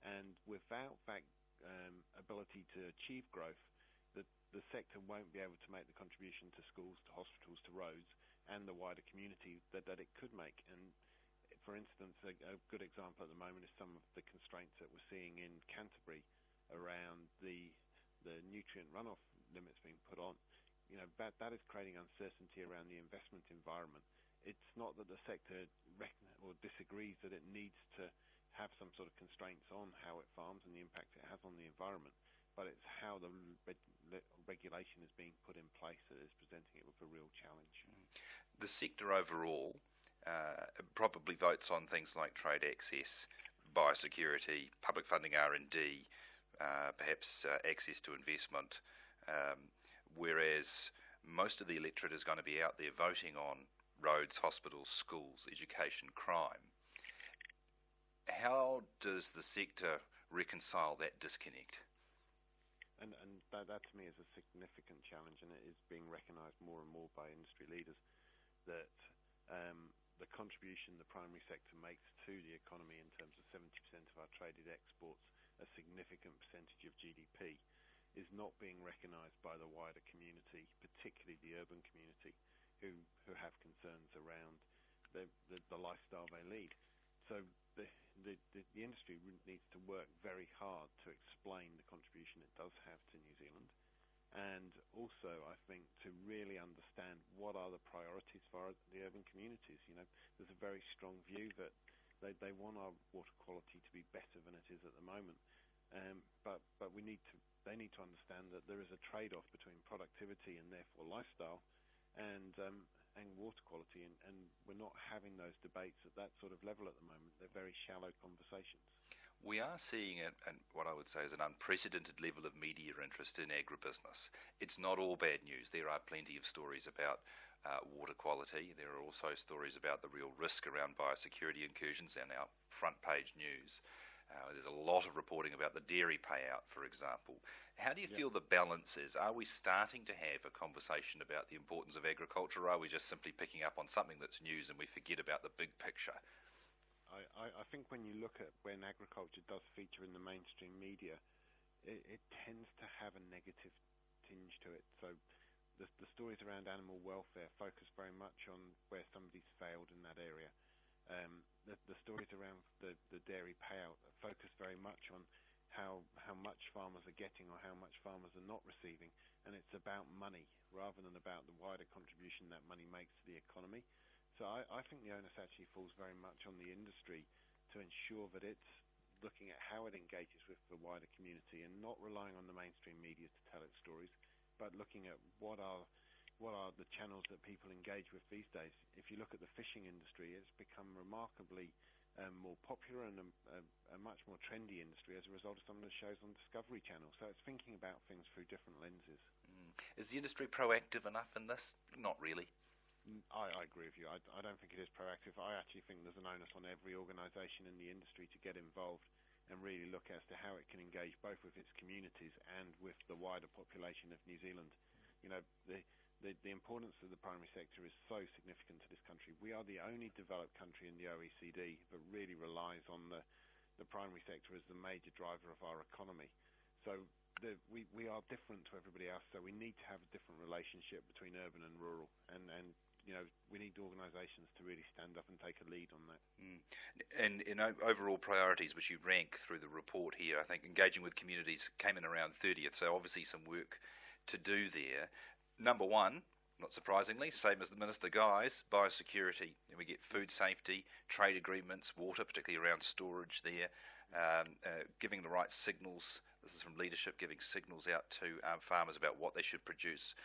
And without that ability to achieve growth, the sector won't be able to make the contribution to schools, to hospitals, to roads, and the wider community that it could make. And for instance, a good example at the moment is some of the constraints that we're seeing in Canterbury around the nutrient runoff limits being put on. That is creating uncertainty around the investment environment. It's not that the sector disagrees that it needs to have some sort of constraints on how it farms and the impact it has on the environment, but it's how the regulation is being put in place that is presenting it with a real challenge. The sector overall probably votes on things like trade access, biosecurity, public funding R&D, perhaps access to investment, whereas most of the electorate is going to be out there voting on roads, hospitals, schools, education, crime. How does the sector reconcile that disconnect? And that to me is a significant challenge, and it is being recognised more and more by industry leaders that the contribution the primary sector makes to the economy in terms of 70% of our traded exports, a significant percentage of GDP, is not being recognised by the wider community, particularly the urban community, who have concerns around the lifestyle they lead. So the industry needs to work very hard to explain the contribution it does have to New Zealand, and also I think to really understand what are the priorities for the urban communities. There's a very strong view that they want our water quality to be better than it is at the moment, but they need to understand that there is a trade-off between productivity and therefore lifestyle and water quality, and we're not having those debates at that sort of level at the moment. They're very shallow conversations. We are seeing what I would say is an unprecedented level of media interest in agribusiness. It's not all bad news. There are plenty of stories about water quality. There are also stories about the real risk around biosecurity incursions in our front page news. There's a lot of reporting about the dairy payout, for example. How do you feel the balance is? Are we starting to have a conversation about the importance of agriculture, or are we just simply picking up on something that's news and we forget about the big picture? I think when you look at when agriculture does feature in the mainstream media, it tends to have a negative tinge to it. So the stories around animal welfare focus very much on where somebody's failed in that area. The stories around the dairy payout focus very much on how much farmers are getting or how much farmers are not receiving, and it's about money rather than about the wider contribution that money makes to the economy. So I think the onus actually falls very much on the industry to ensure that it's looking at how it engages with the wider community and not relying on the mainstream media to tell its stories, but looking at what are the channels that people engage with these days. If you look at the fishing industry, it's become remarkably more popular and a much more trendy industry as a result of some of the shows on Discovery Channel. So it's thinking about things through different lenses. Is the industry proactive enough in this? Not really. I agree with you. I don't think it is proactive. I actually think there's an onus on every organisation in the industry to get involved and really look as to how it can engage both with its communities and with the wider population of New Zealand. The importance of the primary sector is so significant to this country. We are the only developed country in the OECD that really relies on the primary sector as the major driver of our economy. So we are different to everybody else, so we need to have a different relationship between urban and rural, and we need organisations to really stand up and take a lead on that. And in overall priorities, which you rank through the report here, I think engaging with communities came in around 30th, so obviously some work to do there. Number one, not surprisingly, same as the Minister Guy's, biosecurity. And we get food safety, trade agreements, water, particularly around storage there, giving the right signals. This is from leadership, giving signals out to farmers about what they should produce,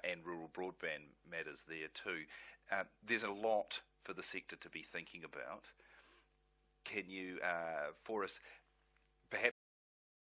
and rural broadband matters there too. There's a lot for the sector to be thinking about. Can you, for us,